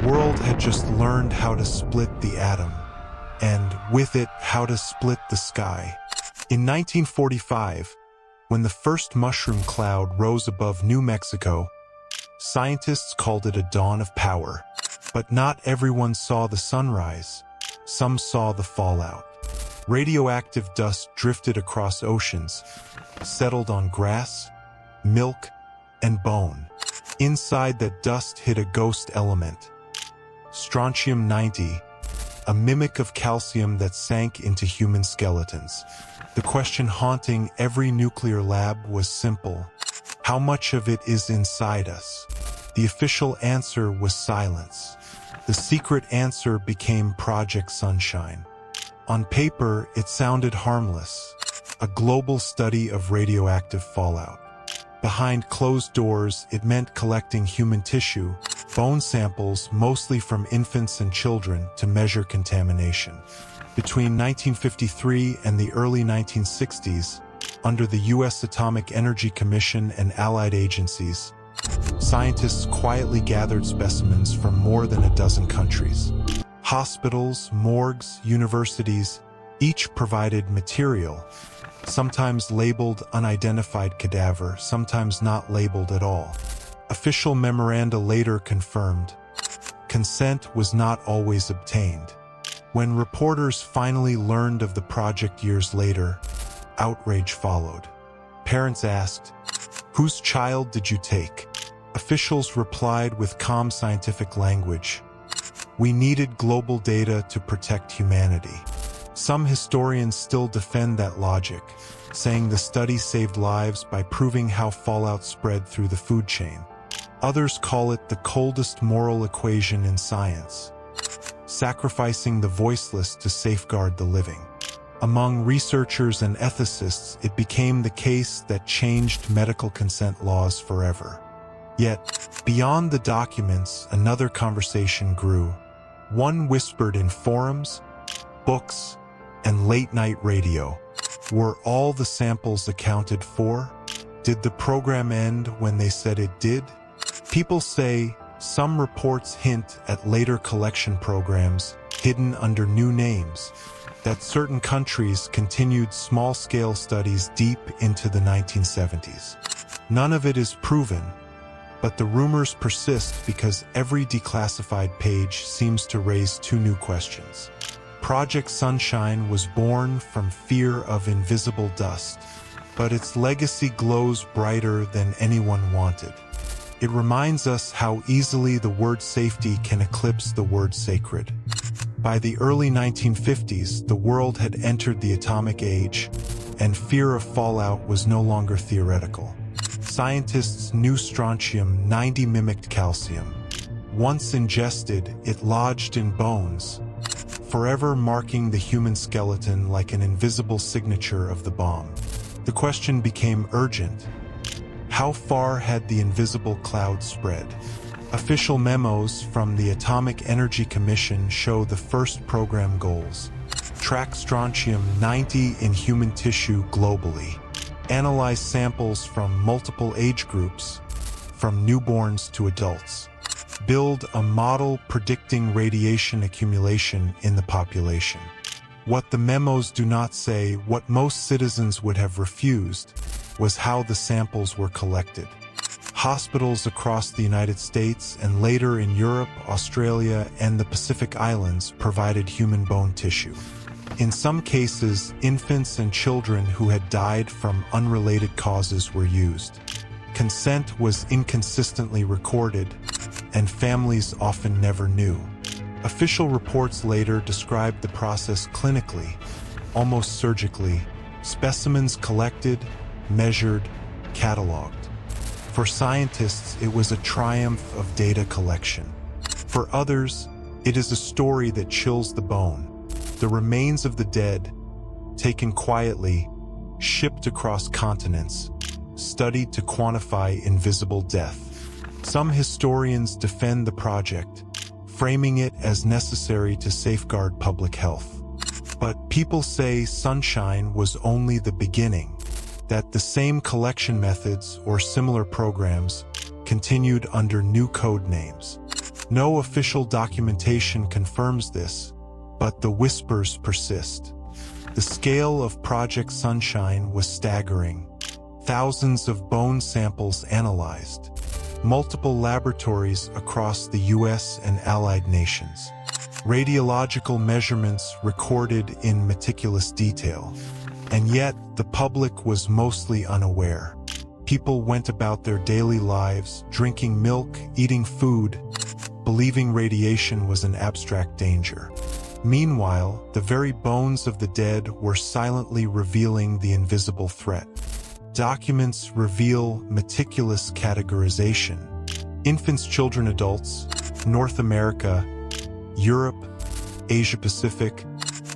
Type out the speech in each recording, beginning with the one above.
world had just learned how to split the atom, and with it, how to split the sky. In 1945, when the first mushroom cloud rose above New Mexico, scientists called it a dawn of power. But not everyone saw the sunrise. Some saw the fallout. Radioactive dust drifted across oceans, settled on grass, milk, and bone. Inside that dust hid a ghost element, strontium-90, a mimic of calcium that sank into human skeletons. The question haunting every nuclear lab was simple: how much of it is inside us? The official answer was silence. The secret answer became Project Sunshine. On paper, it sounded harmless, a global study of radioactive fallout. Behind closed doors, it meant collecting human tissue, bone samples mostly from infants and children, to measure contamination. Between 1953 and the early 1960s, under the U.S. Atomic Energy Commission and allied agencies, scientists quietly gathered specimens from more than a dozen countries. Hospitals, morgues, universities, each provided material, sometimes labeled unidentified cadaver, sometimes not labeled at all. Official memoranda later confirmed consent was not always obtained. When reporters finally learned of the project years later, outrage followed. Parents asked, "Whose child did you take?" Officials replied with calm scientific language, "We needed global data to protect humanity." Some historians still defend that logic, saying the study saved lives by proving how fallout spread through the food chain. Others call it the coldest moral equation in science, sacrificing the voiceless to safeguard the living. Among researchers and ethicists, it became the case that changed medical consent laws forever. Yet, beyond the documents, another conversation grew. One whispered in forums, books, and late-night radio. Were all the samples accounted for? Did the program end when they said it did? People say some reports hint at later collection programs hidden under new names, that certain countries continued small-scale studies deep into the 1970s. None of it is proven, but the rumors persist because every declassified page seems to raise two new questions. Project Sunshine was born from fear of invisible dust, but its legacy glows brighter than anyone wanted. It reminds us how easily the word safety can eclipse the word sacred. By the early 1950s, the world had entered the atomic age, and fear of fallout was no longer theoretical. Scientists knew strontium-90 mimicked calcium. Once ingested, it lodged in bones, forever marking the human skeleton like an invisible signature of the bomb. The question became urgent. How far had the invisible cloud spread? Official memos from the Atomic Energy Commission show the first program goals: track strontium-90 in human tissue globally, analyze samples from multiple age groups, from newborns to adults, build a model predicting radiation accumulation in the population. What the memos do not say, what most citizens would have refused, was how the samples were collected. Hospitals across the United States and later in Europe, Australia, and the Pacific Islands provided human bone tissue. In some cases, infants and children who had died from unrelated causes were used. Consent was inconsistently recorded, and families often never knew. Official reports later described the process clinically, almost surgically: specimens collected, measured, cataloged. For scientists, it was a triumph of data collection. For others, it is a story that chills the bone. The remains of the dead, taken quietly, shipped across continents, studied to quantify invisible death. Some historians defend the project, framing it as necessary to safeguard public health. But people say Sunshine was only the beginning, that the same collection methods or similar programs continued under new code names. No official documentation confirms this, but the whispers persist. The scale of Project Sunshine was staggering. Thousands of bone samples analyzed. Multiple laboratories across the US and allied nations. Radiological measurements recorded in meticulous detail. And yet, the public was mostly unaware. People went about their daily lives, drinking milk, eating food, believing radiation was an abstract danger. Meanwhile, the very bones of the dead were silently revealing the invisible threat. Documents reveal meticulous categorization. Infants, children, adults, North America, Europe, Asia Pacific,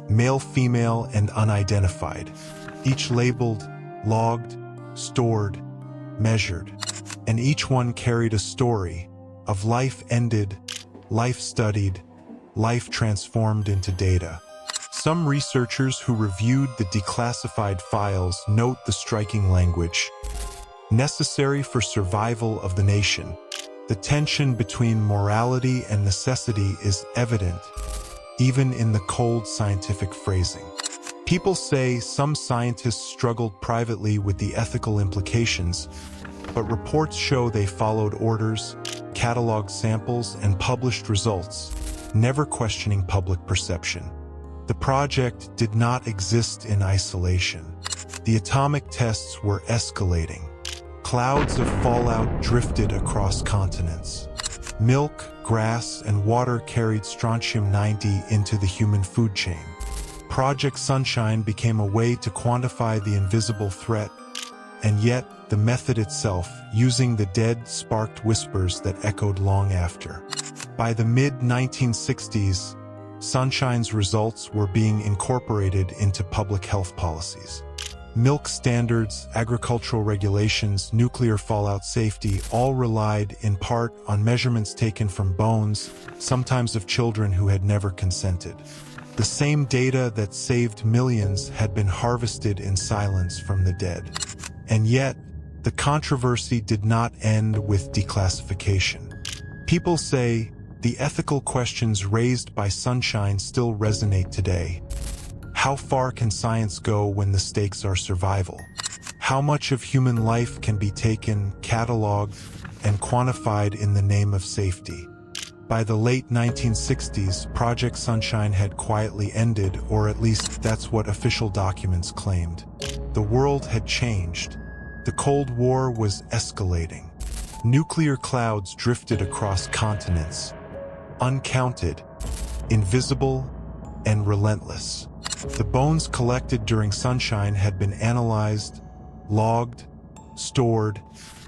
male, female, and unidentified. Each labeled, logged, stored, measured. And each one carried a story of life ended, life studied, life transformed into data. Some researchers who reviewed the declassified files note the striking language. Necessary for survival of the nation. The tension between morality and necessity is evident, even in the cold scientific phrasing. People say some scientists struggled privately with the ethical implications, but reports show they followed orders, cataloged samples, and published results, never questioning public perception. The project did not exist in isolation. The atomic tests were escalating. Clouds of fallout drifted across continents. Milk, grass, and water carried strontium-90 into the human food chain. Project Sunshine became a way to quantify the invisible threat, and yet the method itself, using the dead, sparked whispers that echoed long after. By the mid-1960s, Sunshine's results were being incorporated into public health policies. Milk standards, agricultural regulations, nuclear fallout safety all relied in part on measurements taken from bones, sometimes of children who had never consented. The same data that saved millions had been harvested in silence from the dead. And yet, the controversy did not end with declassification. People say the ethical questions raised by Sunshine still resonate today. How far can science go when the stakes are survival? How much of human life can be taken, cataloged, and quantified in the name of safety? By the late 1960s, Project Sunshine had quietly ended, or at least that's what official documents claimed. The world had changed. The Cold War was escalating. Nuclear clouds drifted across continents, uncounted, invisible, and relentless. The bones collected during Sunshine had been analyzed, logged, stored,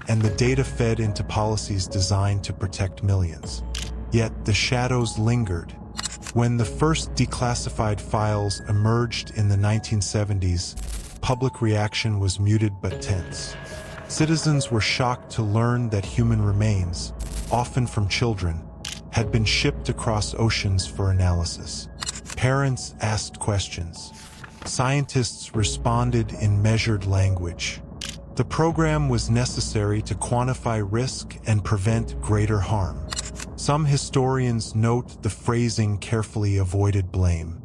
and the data fed into policies designed to protect millions. Yet the shadows lingered. When the first declassified files emerged in the 1970s, public reaction was muted but tense. Citizens were shocked to learn that human remains, often from children, had been shipped across oceans for analysis. Parents asked questions. Scientists responded in measured language. The program was necessary to quantify risk and prevent greater harm. Some historians note the phrasing carefully avoided blame.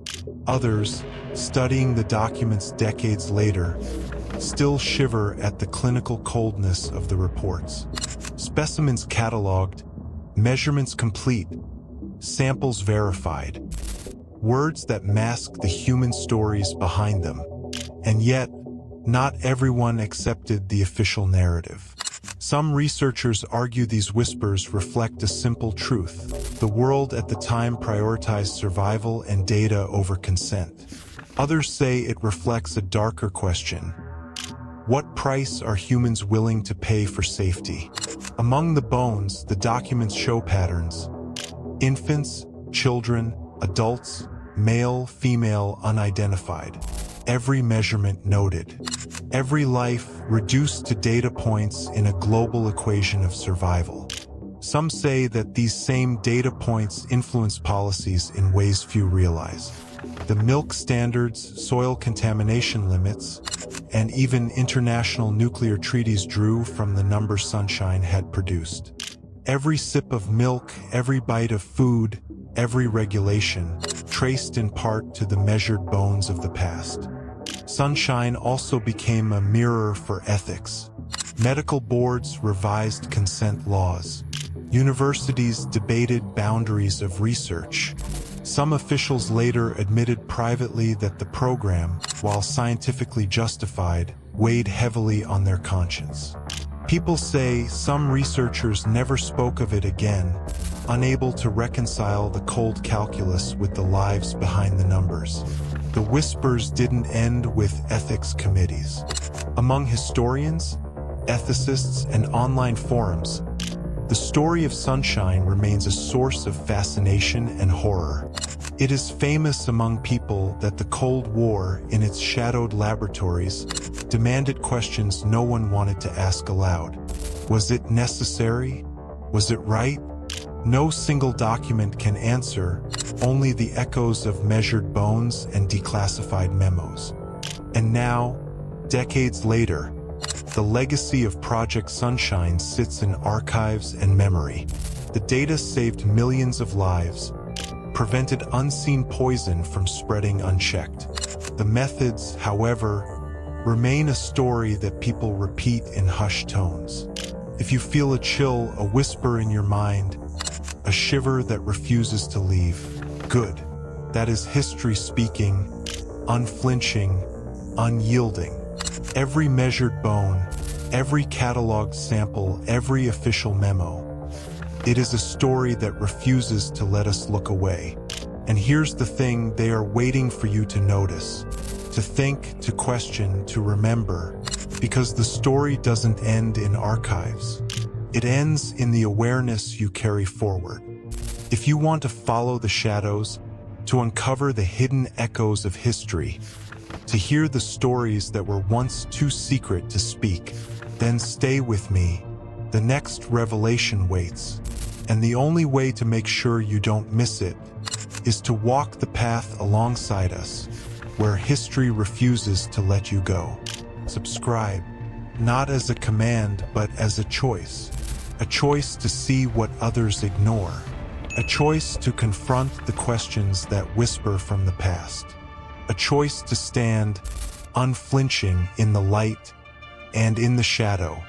Others, studying the documents decades later, still shiver at the clinical coldness of the reports. Specimens cataloged, measurements complete, samples verified. Words that mask the human stories behind them. And yet, not everyone accepted the official narrative. Some researchers argue these whispers reflect a simple truth. The world at the time prioritized survival and data over consent. Others say it reflects a darker question. What price are humans willing to pay for safety? Among the bones, the documents show patterns. Infants, children, adults, male, female, unidentified. Every measurement noted. Every life reduced to data points in a global equation of survival. Some say that these same data points influence policies in ways few realize. The milk standards, soil contamination limits, and even international nuclear treaties drew from the numbers Sunshine had produced. Every sip of milk, every bite of food, every regulation, traced in part to the measured bones of the past. Sunshine also became a mirror for ethics. Medical boards revised consent laws. Universities debated boundaries of research. Some officials later admitted privately that the program, while scientifically justified, weighed heavily on their conscience. People say some researchers never spoke of it again, unable to reconcile the cold calculus with the lives behind the numbers. The whispers didn't end with ethics committees. Among historians, ethicists, and online forums, the story of Sunshine remains a source of fascination and horror. It is famous among people that the Cold War, in its shadowed laboratories, demanded questions no one wanted to ask aloud. Was it necessary? Was it right? No single document can answer, only the echoes of measured bones and declassified memos. And now, decades later, the legacy of Project Sunshine sits in archives and memory. The data saved millions of lives, prevented unseen poison from spreading unchecked. The methods, however, remain a story that people repeat in hushed tones. If you feel a chill, a whisper in your mind, a shiver that refuses to leave, good. That is history speaking, unflinching, unyielding. Every measured bone, every cataloged sample, every official memo. It is a story that refuses to let us look away. And here's the thing: they are waiting for you to notice, to think, to question, to remember, because the story doesn't end in archives. It ends in the awareness you carry forward. If you want to follow the shadows, to uncover the hidden echoes of history, to hear the stories that were once too secret to speak, then stay with me. The next revelation waits. And the only way to make sure you don't miss it is to walk the path alongside us, where history refuses to let you go. Subscribe, not as a command, but as a choice. A choice to see what others ignore. A choice to confront the questions that whisper from the past. A choice to stand unflinching in the light and in the shadow.